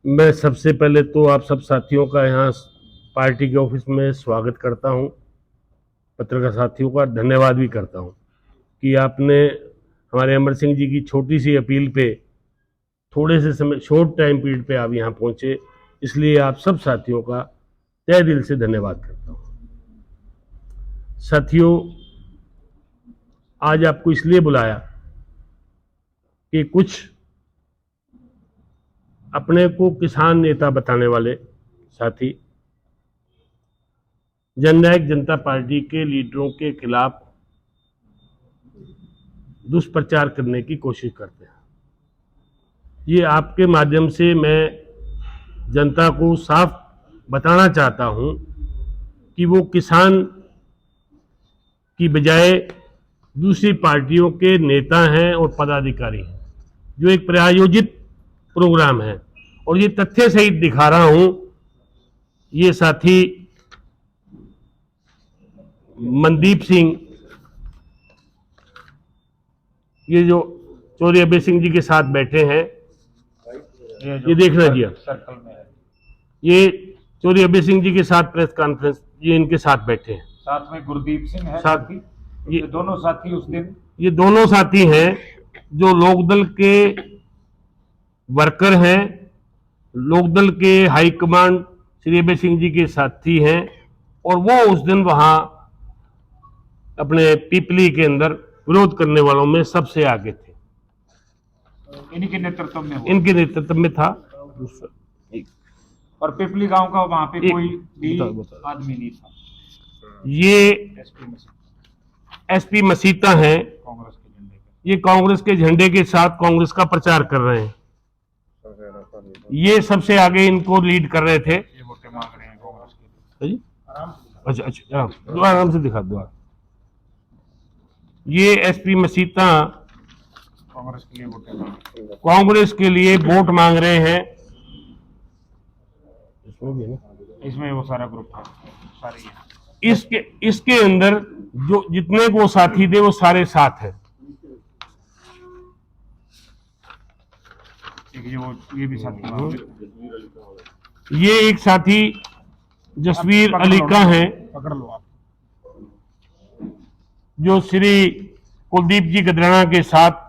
मैं सबसे पहले तो आप सब साथियों का यहाँ पार्टी के ऑफिस में स्वागत करता हूँ, पत्रकार साथियों का धन्यवाद भी करता हूँ कि आपने हमारे अमर सिंह जी की छोटी सी अपील पे थोड़े से समय, शॉर्ट टाइम पीरियड पे आप यहाँ पहुँचे, इसलिए आप सब साथियों का तहे दिल से धन्यवाद करता हूँ। साथियों, आज आपको इसलिए बुलाया कि कुछ अपने को किसान नेता बताने वाले साथी जननायक जनता पार्टी के लीडरों के खिलाफ दुष्प्रचार करने की कोशिश करते हैं। ये आपके माध्यम से मैं जनता को साफ बताना चाहता हूं कि वो किसान की बजाय दूसरी पार्टियों के नेता हैं और पदाधिकारी हैं, जो एक प्रायोजित प्रोग्राम है। और ये तथ्य सहित दिखा रहा हूं, ये साथी मनदीप सिंह, ये जो चौधरी अभय सिंह जी के साथ बैठे हैं, ये देखना जी, सर्कल में है, ये चौधरी अभय सिंह जी के साथ प्रेस कॉन्फ्रेंस, ये इनके साथ बैठे हैं, साथ में गुरदीप सिंह है साथ ये दोनों साथी उस दिन, ये दोनों साथी हैं जो लोकदल के वर्कर हैं, लोकदल के हाईकमांड श्री अभय सिंह जी के साथी हैं, और वो उस दिन वहां अपने पीपली के अंदर विरोध करने वालों में सबसे आगे थे। इन्हीं के नेतृत्व में हुआ। इनके नेतृत्व में था। और पिपली गांव का वहां पे कोई भी आदमी नहीं था। ये एसपी मसीता हैं, कांग्रेस के झंडे के, ये कांग्रेस के झंडे के साथ कांग्रेस का प्रचार कर रहे हैं। ये सबसे आगे इनको लीड कर रहे थे। ये वोटें मांग रहे हैं कांग्रेस के लिए। अच्छा अच्छा, आराम से दिखा दो। ये एसपी मसीता कांग्रेस के लिए वोटें मांग रहे हैं, कांग्रेस के लिए वोट मांग रहे हैं। इसमें वो सारा ग्रुप है, सारे हैं। इसके अंदर जो जितने को साथी थे वो सारे साथ हैं। ये भी साथी, ये एक साथी जसवीर अली का है, पकड़ लो आप, जो श्री कुलदीप जी गदराना के साथ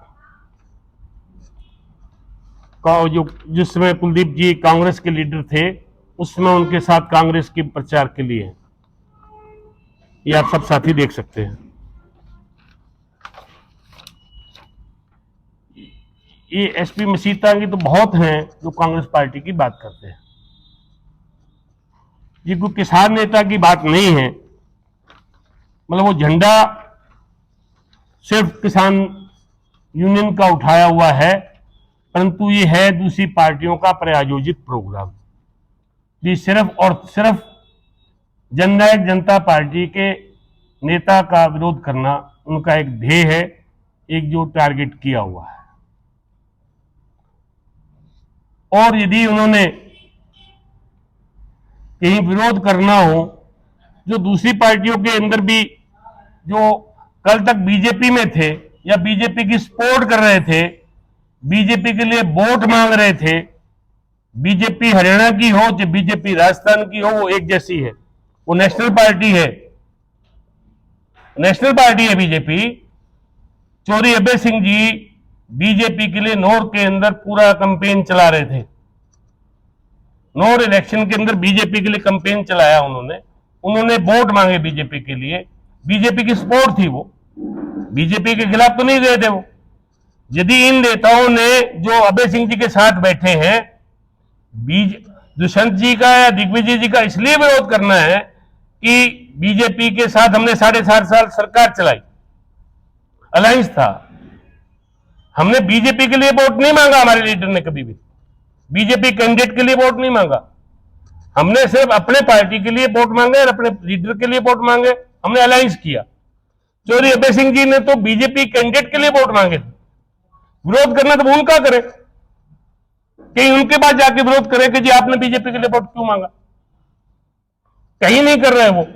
जो जिस समय कुलदीप जी कांग्रेस के लीडर थे, उस समय उनके साथ कांग्रेस के प्रचार के लिए, ये आप सब साथी देख सकते हैं। ये एसपी मसीता की तो बहुत हैं जो कांग्रेस पार्टी की बात करते हैं। ये कोई किसान नेता की बात नहीं है, मतलब वो झंडा सिर्फ किसान यूनियन का उठाया हुआ है, परंतु ये है दूसरी पार्टियों का प्रायोजित प्रोग्राम। ये सिर्फ और सिर्फ जननायक जनता पार्टी के नेता का विरोध करना उनका एक ध्येय है, एक जो टारगेट किया हुआ है। और यदि उन्होंने कहीं विरोध करना हो, जो दूसरी पार्टियों के अंदर भी जो कल तक बीजेपी में थे या बीजेपी की सपोर्ट कर रहे थे, बीजेपी के लिए वोट मांग रहे थे, बीजेपी हरियाणा की हो चाहे बीजेपी राजस्थान की हो, वो एक जैसी है, वो नेशनल पार्टी है, नेशनल पार्टी है बीजेपी। चौधरी अभय सिंह जी बीजेपी के लिए नौर के अंदर पूरा कैंपेन चला रहे थे, नौर इलेक्शन के अंदर बीजेपी के लिए कैंपेन चलाया उन्होंने वोट मांगे बीजेपी के लिए, बीजेपी की सपोर्ट थी, वो बीजेपी के खिलाफ तो नहीं गए थे वो। यदि इन नेताओं ने जो अभय सिंह जी के साथ बैठे हैं, दुष्यंत जी का या दिग्विजय जी का इसलिए विरोध करना है कि बीजेपी के साथ हमने 7.5 साल सरकार चलाई, अलायंस था, हमने बीजेपी के लिए वोट नहीं मांगा, हमारे लीडर ने कभी भी बीजेपी कैंडिडेट के लिए वोट नहीं मांगा, हमने सिर्फ अपने पार्टी के लिए वोट मांगे और अपने लीडर के लिए वोट मांगे, हमने अलायंस किया। चौधरी अभय सिंह जी ने तो बीजेपी कैंडिडेट के लिए वोट मांगे थे। विरोध करना तो उनका करे, कहीं उनके पास जाके विरोध करे कि जी आपने बीजेपी के लिए वोट क्यों मांगा, कहीं नहीं कर रहे वो।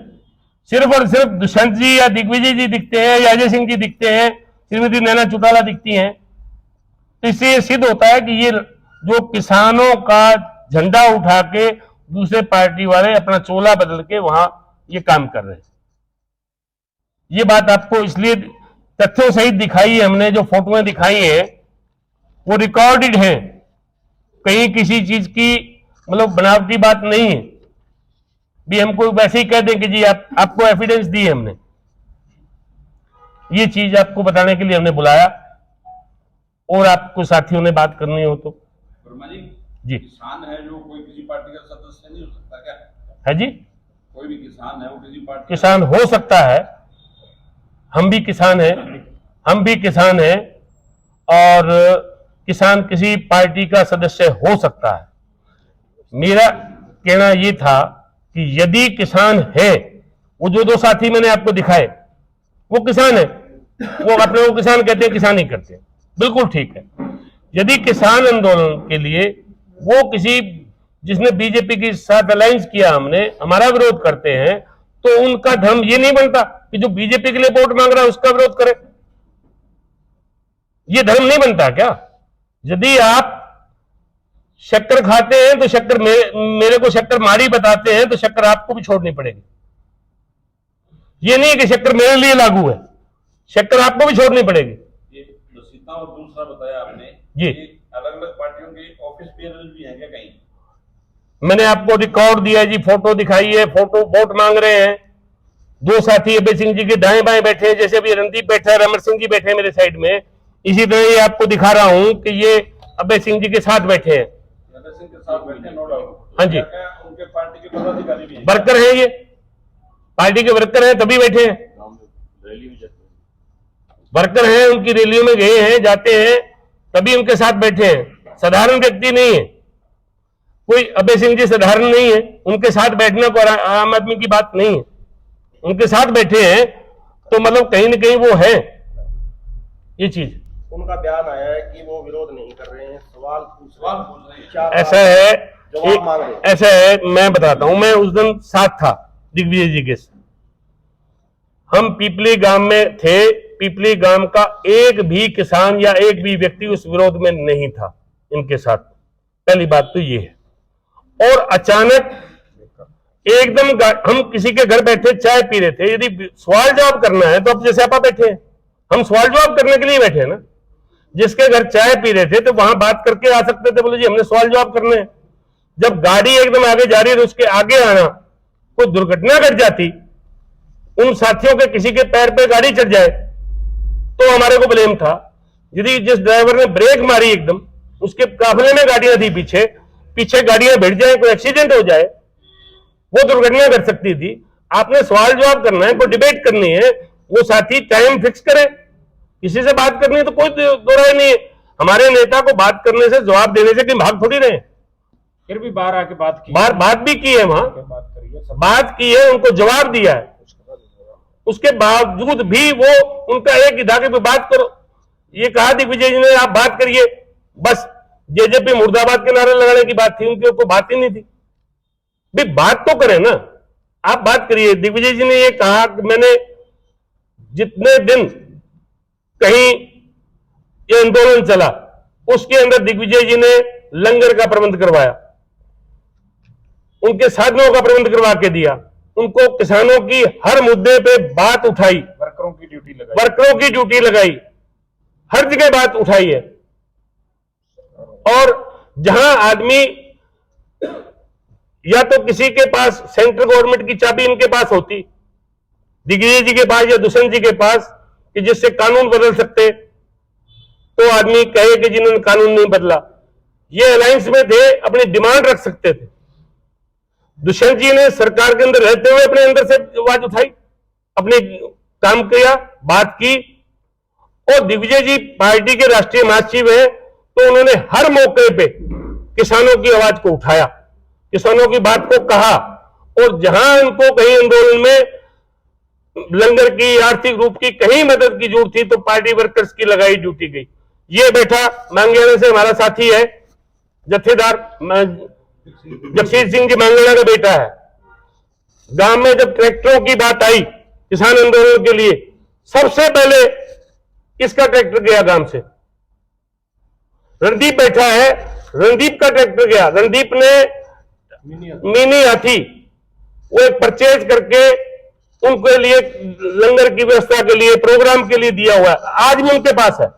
सिर्फ और सिर्फ दुष्यंत जी या दिग्विजय जी दिखते हैं या अजय सिंह जी दिखते हैं, श्रीमती नैना चौटाला दिखती हैं, तो इससे ये सिद्ध होता है कि ये जो किसानों का झंडा उठा के दूसरे पार्टी वाले अपना चोला बदल के वहां ये काम कर रहे हैं। ये बात आपको इसलिए तथ्यों सहित दिखाई है हमने, जो फोटोएं दिखाई है वो रिकॉर्डेड है, कहीं किसी चीज की मतलब बनावटी बात नहीं है। भी हमको वैसे ही कह दें कि जी आपको एविडेंस दी है हमने। ये चीज आपको बताने के लिए हमने बुलाया, और आपको साथियों ने बात करनी हो तो। वर्मा जी, जी किसान है जो कोई किसी पार्टी का सदस्य नहीं हो सकता क्या? है जी, कोई भी किसान है वो किसी पार्टी किसान हो सकता है, हम भी किसान हैं, हम भी किसान हैं, और किसान किसी पार्टी का सदस्य हो सकता है। मेरा कहना यह था कि यदि किसान है, वो जो दो साथी मैंने आपको दिखाए वो किसान है, वो अपने को किसान कहते हैं, किसान ही करते हैं, बिल्कुल ठीक है। यदि किसान आंदोलन के लिए वो किसी जिसने बीजेपी के साथ अलायंस किया, हमने हमारा विरोध करते हैं, तो उनका धर्म ये नहीं बनता कि जो बीजेपी के लिए वोट मांग रहा है उसका विरोध करे। ये धर्म नहीं बनता क्या? यदि आप शक्कर खाते हैं तो शक्कर मेरे को शक्कर मारी बताते हैं, तो शक्कर आपको भी छोड़नी पड़ेगी। ये नहीं कि शक्कर मेरे लिए लागू है, शक्कर आपको भी छोड़नी पड़ेगी। ये सीता और दूसरा बताया आपने जी, अलग अलग पार्टियों के ऑफिस बेयरर्स भी हैं क्या कहीं? मैंने आपको रिकॉर्ड दिया जी, फोटो दिखाई है, फोटो वोट मांग रहे हैं। दो साथी अभय सिंह जी के दाएं बाएं बैठे हैं, जैसे अभी रणदीप बैठा है, अमर सिंह जी बैठे हैं मेरे साइड में, इसी तरह ये आपको दिखा रहा हूं कि ये अभय सिंह जी के साथ बैठे हैं। अभय सिंह के साथ बैठे, नो डाउट। हाँ जी, क्या उनके पार्टी के पदाधिकारी भी हैं? वर्कर हैं, ये पार्टी के वर्कर हैं, तभी बैठे हैं। रैली में जाते वर्कर हैं, उनकी रैलियों में गए हैं, जाते हैं, तभी उनके साथ बैठे हैं। साधारण व्यक्ति नहीं है कोई, अभय सिंह जी साधारण नहीं है, उनके साथ बैठना को आम आदमी की बात नहीं है। उनके साथ बैठे हैं तो मतलब कहीं ना कहीं वो है। ये चीज उनका बयान आया है कि वो विरोध नहीं कर रहे हैं, सवाल पूछ रहे हैं। क्या ऐसा है, जवाब मांग रहे हैं। ऐसा है, मैं बताता हूं, मैं उस दिन साथ था दिग्विजय जी के। हम पीपली गांव में थे, पीपली गांव का एक भी किसान या एक भी व्यक्ति उस विरोध में नहीं था इनके साथ। पहली बात तो ये है। और अचानक एकदम हम किसी के घर बैठे चाय पी रहे थे, यदि सवाल जवाब करना है तो अब जैसे आप बैठे हैं, हम सवाल जवाब करने के लिए बैठे हैं ना। जिसके घर चाय पी रहे थे तो वहां बात करके आ सकते थे, बोले जी हमने सवाल जवाब करने हैं। जब गाड़ी एकदम आगे जा रही है तो उसके आगे आना, कोई दुर्घटना घट जाती, उन साथियों के किसी के पैर पे गाड़ी चढ़ जाए तो हमारे को ब्लेम था। यदि जिस ड्राइवर ने ब्रेक मारी एकदम, उसके काफिले में गाड़ियां थी, पीछे गाड़ियां भिड़ जाए, कोई एक्सीडेंट हो जाए, वो दुर्घटना घट सकती थी। आपने सवाल जवाब करना है, कोई डिबेट करनी है, वो साथी टाइम फिक्स करे। किसी से बात करनी है तो कोई दो राय नहीं है। हमारे नेता को बात करने से, जवाब देने से कहीं भाग थोड़ी रहे। फिर भी बाहर आके बात की, बात भी की है, वहां बात करिए, बात की है, उनको जवाब दिया है। उसके बावजूद भी वो उनका एक ही धागे पे बात करो। ये कहा दिग्विजय जी ने, आप बात करिए, बस जेजेपी मुर्दाबाद के नारे लगाने की बात थी, उनकी कोई बात ही नहीं थी। भी बात तो करें ना, आप बात करिए। दिग्विजय जी ने ये कहा कि मैंने जितने दिन कहीं ये आंदोलन चला, उसके अंदर दिग्विजय जी ने लंगर का प्रबंध करवाया, उनके साधनों का प्रबंध करवा के दिया, उनको किसानों की हर मुद्दे पे बात उठाई, वर्करों की ड्यूटी लगाई, वर्करों की ड्यूटी लगाई, हर जगह बात उठाई है। और जहां आदमी या तो किसी के पास सेंट्रल गवर्नमेंट की चाबी इनके पास होती, दिग्विजय जी के पास या दुष्यंत जी के पास, कि जिससे कानून बदल सकते, तो आदमी कहे कि जिन्होंने कानून नहीं बदला। ये अलायंस में थे, अपनी डिमांड रख सकते थे। दुष्यंत जी ने सरकार के अंदर रहते हुए अपने अंदर से आवाज उठाई, अपने काम किया, बात की। और दिग्विजय जी पार्टी के राष्ट्रीय महासचिव हैं, तो उन्होंने हर मौके पे किसानों की आवाज को उठाया, किसानों की बात को कहा। और जहां उनको कहीं आंदोलन में लंगर की, आर्थिक रूप की कहीं मदद की जरूरत थी, तो पार्टी वर्कर्स की लगाई ड्यूटी गई। ये बैठा मांगेड़ा से हमारा साथी है, जत्थेदार जगसीर सिंह जी मांगेड़ा का बेटा है। गांव में जब ट्रैक्टरों की बात आई किसान आंदोलन के लिए, सबसे पहले इसका ट्रैक्टर गया गांव से। रणदीप बैठा है, रणदीप का ट्रैक्टर गया, रणदीप ने मिनी हाथी वो एक परचेज करके उनके लिए लंगर की व्यवस्था के लिए, प्रोग्राम के लिए दिया हुआ है। आज भी उनके पास है,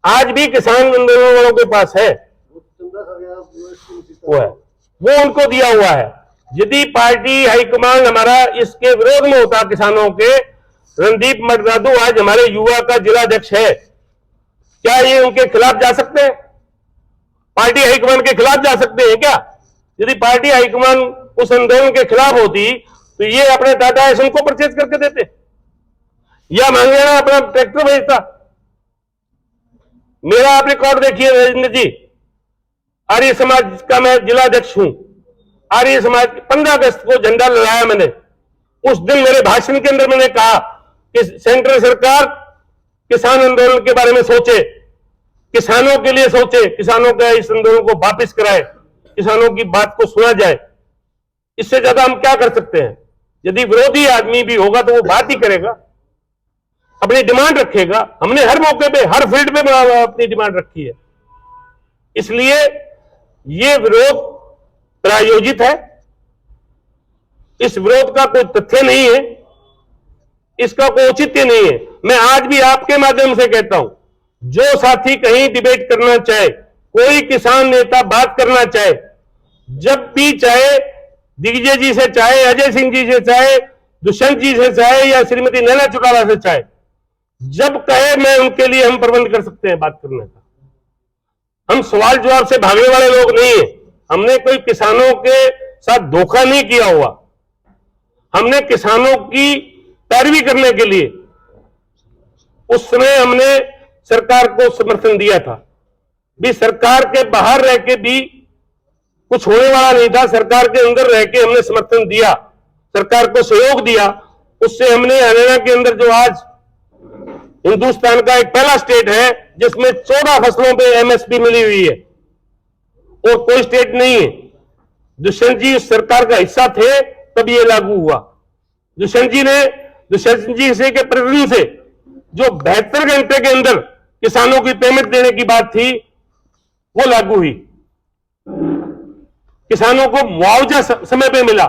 आज भी किसान आंदोलन वालों के पास है, वो उनको दिया हुआ है। यदि पार्टी हाईकमान हमारा इसके विरोध में होता किसानों के, रणदीप मडरादू आज हमारे युवा का जिलाध्यक्ष है, क्या ये उनके खिलाफ जा सकते हैं? पार्टी हाईकमान के खिलाफ जा सकते हैं क्या? यदि पार्टी हाईकमान उस आंदोलन के खिलाफ होती तो ये अपने टाटा एस उनको परचेज करके देते या मांगेरा अपना ट्रैक्टर भेजता। मेरा आप रिकॉर्ड देखिए राजेंद्र जी, आर्य समाज का मैं जिलाध्यक्ष हूं। आर्य समाज 15 अगस्त को झंडा लहराया मैंने। उस दिन मेरे भाषण के अंदर मैंने कहा कि सेंट्रल सरकार किसान आंदोलन के बारे में सोचे, किसानों के लिए सोचे, किसानों के इस आंदोलन को वापस कराए, किसानों की बात को सुना जाए। इससे ज्यादा हम क्या कर सकते हैं? यदि विरोधी आदमी भी होगा तो वो बात ही करेगा, अपनी डिमांड रखेगा। हमने हर मौके पे, हर फील्ड पे अपनी डिमांड रखी है। इसलिए ये विरोध प्रायोजित है, इस विरोध का कोई तथ्य नहीं है, इसका कोई औचित्य नहीं है। मैं आज भी आपके माध्यम से कहता हूं, जो साथी कहीं डिबेट करना चाहे, कोई किसान नेता बात करना चाहे, जब भी चाहे दिग्विजय जी से, चाहे अजय सिंह जी से, चाहे दुष्यंत जी से, चाहे या श्रीमती नैना चौटाला से, चाहे जब कहे, मैं उनके लिए हम प्रबंध कर सकते हैं बात करने का। हम सवाल जवाब से भागने वाले लोग नहीं है। हमने कोई किसानों के साथ धोखा नहीं किया हुआ। हमने किसानों की पैरवी करने के लिए उस समय हमने सरकार को समर्थन दिया था। भी सरकार के बाहर रह के भी कुछ होने वाला नहीं था, सरकार के अंदर रह के हमने समर्थन दिया, सरकार को सहयोग दिया। उससे हमने हरियाणा के अंदर जो आज हिंदुस्तान का एक पहला स्टेट है जिसमें 14 फसलों पे एमएसपी मिली हुई है, और कोई स्टेट नहीं है। दुष्यंत जी उस सरकार का हिस्सा थे तब ये लागू हुआ। दुष्यंत जी से के प्रेरणा से जो 72 घंटे के अंदर किसानों की पेमेंट देने की बात थी वो लागू हुई। किसानों को मुआवजा समय पे मिला।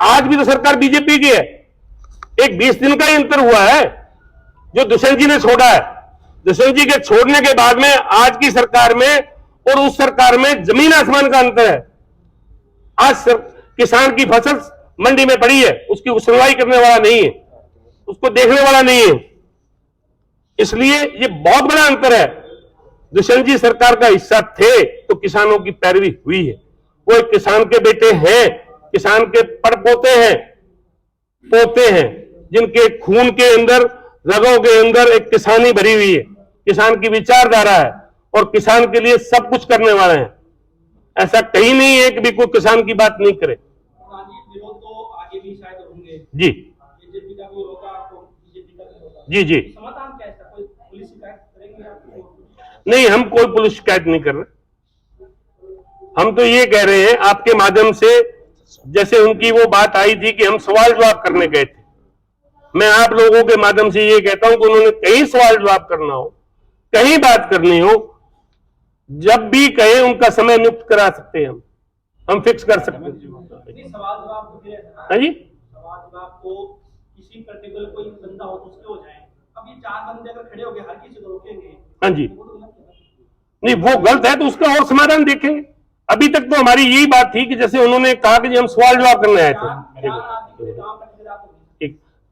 आज भी तो सरकार बीजेपी की है। एक 20 दिन का ही अंतर हुआ है जो दुष्यंत जी ने छोड़ा है। दुष्यंत जी के छोड़ने के बाद में आज की सरकार में और उस सरकार में जमीन आसमान का अंतर है। आज किसान की फसल मंडी में पड़ी है, उसकी सुनवाई करने वाला नहीं है, उसको देखने वाला नहीं है। इसलिए ये बहुत बड़ा अंतर है। दुष्यंत जी सरकार का हिस्सा थे तो किसानों की पैरवी हुई है। वो एक किसान के बेटे हैं, किसान के पड़पोते हैं, पोते हैं, जिनके खून के अंदर, रगों के अंदर एक किसानी भरी हुई है, किसान की विचारधारा है और किसान के लिए सब कुछ करने वाले हैं। ऐसा कहीं नहीं है कि भी कोई किसान की बात नहीं करे। विरोध तो आगे भी शायद होंगे जी, बीजेपी का भी होगा, आपको बीजेपी का भी होगा। जी जी। समाधान क्या है इसका? कोई पुलिस शिकायत करेंगे आपको? नहीं, हम कोई पुलिस शिकायत नहीं कर रहे। हम तो ये कह रहे हैं आपके माध्यम से, जैसे उनकी वो बात आई थी कि हम सवाल जवाब करने गए थे, मैं आप लोगों के माध्यम से ये कहता हूं कि उन्होंने कहीं सवाल जवाब करना हो, कहीं बात करनी हो, जब भी कहे उनका समय नियुक्त करा सकते हैं, हम फिक्स कर सकते हैं। सवाल जवाब तो हाँ जी, सवाल जवाब तो किसी पर्टिकुलर कोई बंदा हो तो उसके हो जाए। अब ये 4 बंदे अगर खड़े हो गए, हर किसी को रोकेंगे। हाँ जी, नहीं वो गलत है तो उसका और समाधान देखेंगे। अभी तक तो हमारी यही बात थी कि जैसे उन्होंने कहा कि हम सवाल जवाब करने आए थे,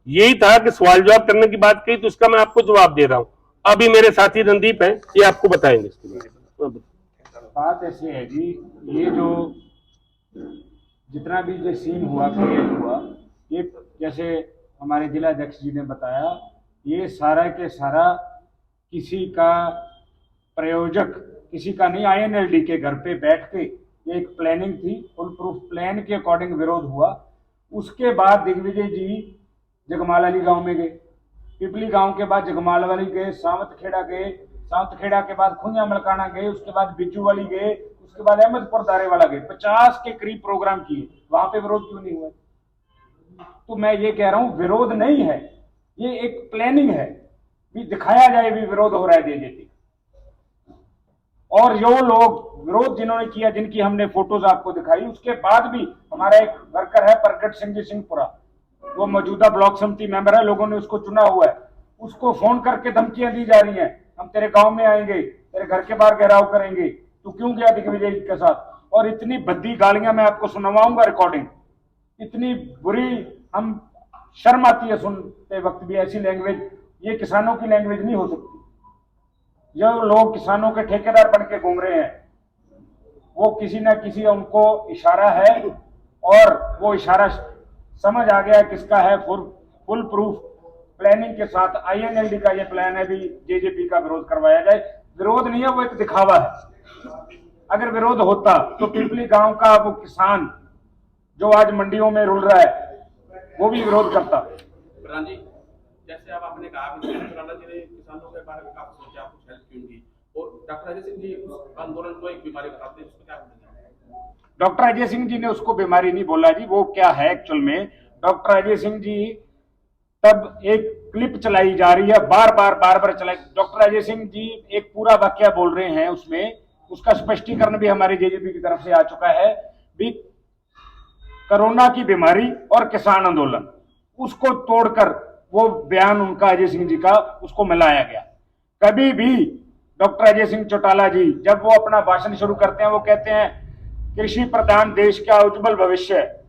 यही था कि सवाल जवाब करने की बात कही, तो उसका मैं आपको जवाब दे रहा हूं। अभी मेरे साथी रणदीप हैं, ये आपको बताएंगे इसके बारे में। बात ऐसी है जी, ये जो जितना भी जो सीन हुआ, क्रिएट हुआ, ये जैसे हमारे जिलाध्यक्ष जी ने बताया, ये सारा के सारा किसी का प्रायोजक, किसी का नहीं, INLD के घर पे बैठ के ये एक प्लानिंग थी, फुल प्रूफ प्लान के अकॉर्डिंग विरोध हुआ। उसके बाद दिग्विजय जी जगमालाली गांव में गए, पिपली गांव के बाद जगमालावाली गए, सावंतखेड़ा गए, सावंतखेड़ा के बाद खुंजा मलकाना गए, उसके बाद बिज्जूवाली गए, उसके बाद अहमदपुर दारेवाला गए। 50 के करीब प्रोग्राम किए, वहां पे विरोध क्यों नहीं हुआ? तो मैं ये कह रहा हूं, विरोध नहीं है, ये एक प्लानिंग है, भी दिखाया जाए भी विरोध हो रहा है। और जो लोग विरोध जिन्होंने किया, जिनकी हमने फोटोज आपको दिखाई, उसके बाद भी हमारा एक वर्कर है प्रगट सिंह जी सिंहपुरा, वो मौजूदा ब्लॉक समिति मेंबर है, लोगों ने उसको चुना हुआ है, उसको फोन करके धमकियां दी जा रही हैं, हम तेरे गांव में आएंगे, तेरे घर के बाहर घेराव करेंगे, तू क्यों गया दिग्विजय के साथ। और इतनी भद्दी गालियां मैं आपको सुनवाऊंगा रिकॉर्डिंग, इतनी बुरी, हम शर्म आती है सुनते वक्त भी। ऐसी लैंग्वेज, ये किसानों की लैंग्वेज नहीं हो सकती। जो लोग किसानों के ठेकेदार बन के घूम रहे हैं, वो किसी न किसी उनको इशारा है, और वो इशारा समझ आ गया किसका है। फुल प्रूफ प्लानिंग के साथ INLD का ये प्लान है भी JJP का विरोध करवाया जाए। विरोध नहीं है, वो एक दिखावा है। अगर विरोध होता तो पिपली गांव का वो किसान जो आज मंडियों में रुल रहा है, वो भी विरोध करता। प्रधान जी, जैसे अब आपने कहा राणा जी ने किसानों के बारे में काफी सोचा, कुछ हेल्प की उनकी, और डॉक्टर अजय सिंह जी उस आंदोलन को एक बीमारी बताते हैं, उसको क्या बोलेंगे? डॉक्टर अजय सिंह जी ने उसको बीमारी नहीं बोला जी। वो क्या है एक्चुअल में, डॉक्टर अजय सिंह जी, तब एक क्लिप चलाई जा रही है, बार बार चलाई। डॉक्टर अजय सिंह जी एक पूरा वाक्य बोल रहे हैं, उसमें उसका स्पष्टीकरण भी हमारे JJP की तरफ से आ चुका है भी। कोरोना की बीमारी और किसान आंदोलन, उसको तोड़कर वो बयान उनका अजय सिंह जी का उसको मिलाया गया। कभी भी डॉक्टर अजय सिंह चौटाला जी जब वो अपना भाषण शुरू करते हैं, वो कहते हैं कृषि प्रधान देश का उज्जवल भविष्य है।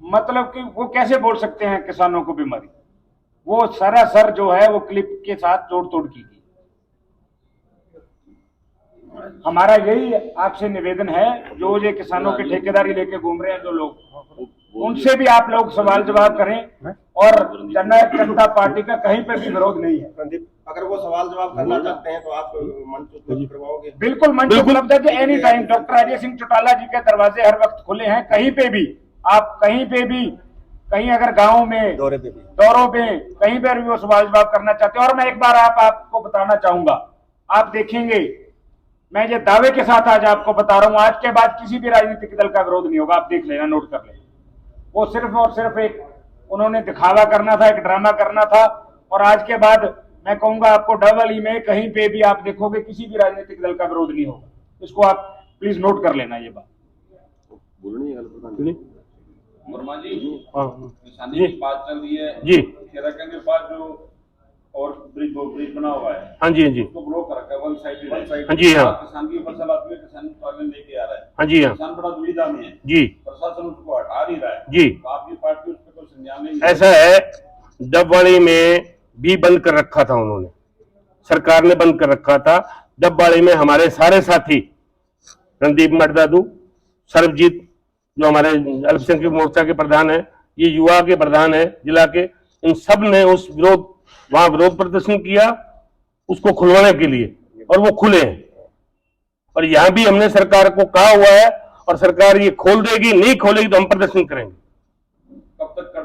मतलब कि वो कैसे बोल सकते हैं किसानों को बीमारी। वो सरासर जो है वो क्लिप के साथ जोड़ तोड़ की गई। हमारा यही आपसे निवेदन है, जो ये किसानों के ठेकेदारी लेके घूम रहे हैं जो लोग, उनसे भी आप लोग सवाल जवाब करें। और जननायक जनता पार्टी का कहीं पे भी विरोध नहीं है। अगर वो सवाल जवाब करना चाहते हैं तो आप मंच उपलब्ध करवाओगे? बिल्कुल मंच उपलब्ध है, any time. Doctor Ajay Singh Chautala ji के दरवाजे हर वक्त खुले हैं। कहीं पे भी आप, कहीं पे भी, कहीं अगर गाँव में दौरों पे कहीं पर भी वो सवाल जवाब करना चाहते हैं। और मैं एक बार आपको बताना चाहूंगा, आप देखेंगे, मैं ये दावे के साथ आज आपको बता रहा हूं, आज के बाद किसी भी राजनीतिक दल का विरोध नहीं होगा। आप देख लेना, नोट कर लेना। वो सिर्फ और सिर्फ एक उन्होंने दिखावा करना था, एक ड्रामा करना था। और आज के बाद मैं कहूंगा आपको डबल ई में कहीं पे भी आप देखोगे किसी भी राजनीतिक दल का विरोध नहीं होगा। इसको आप प्लीज नोट कर लेना ये बात। वर्मा जी, हाँ किसानी की बात चल रही है जी, खेरका के पास जो और ब्रिज बना हुआ है, हाँ जी, हाँ जी, उसको ब्लॉक कर रखा है, वन साइड। हाँ जी, हाँ, किसान की फसल आती है, किसान प्रॉब्लम लेके आ रहा है, हाँ जी, हाँ, किसान बड़ा दुविधा में है जी, प्रशासन उसको हटा नहीं रहा है जी। तो आपकी पार्टी उस पर कोई संज्ञान नहीं? ऐसा है, डबवाड़ी में भी बंद कर रखा था उन्होंने, सरकार ने बंद कर रखा था। डबवाड़ी में हमारे सारे साथी, रणदीप मर्दादू, सर्वजीत जो हमारे अल्पसंख्यक मोर्चा के प्रधान है, ये युवा के प्रधान है जिला के, इन सब ने उस वहां विरोध प्रदर्शन किया उसको खुलवाने के लिए, और वो खुले हैं। और यहां भी हमने सरकार को कहा हुआ है, और सरकार ये खोल देगी, नहीं खोलेगी तो हम प्रदर्शन करेंगे। कब तक कर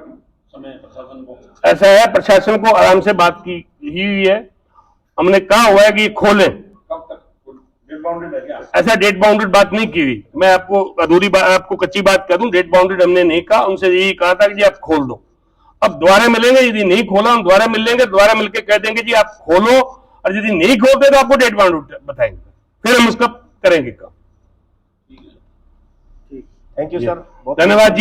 समय प्रशासन को? ऐसा है, प्रशासन को आराम से बात की हुई है, हमने कहा हुआ है कि खोलें। कब तक डेट बाउंडेड है क्या? ऐसा डेट बाउंडेड बात नहीं की हुई। मैं आपको अधूरी बात, आपको कच्ची बात कह दूं, डेट बाउंडेड हमने नहीं कहा। उनसे यही कहा था कि जी आप खोल दो। अब दोबारा मिलेंगे, यदि नहीं खोला हम दोबारा मिल लेंगे, दोबारा मिलकर कह देंगे जी आप खोलो, और यदि नहीं खोलते तो आपको डेट बाउंडेड बताएंगे, फिर हम उसका करेंगे काम। थैंक यू सर, धन्यवाद जी।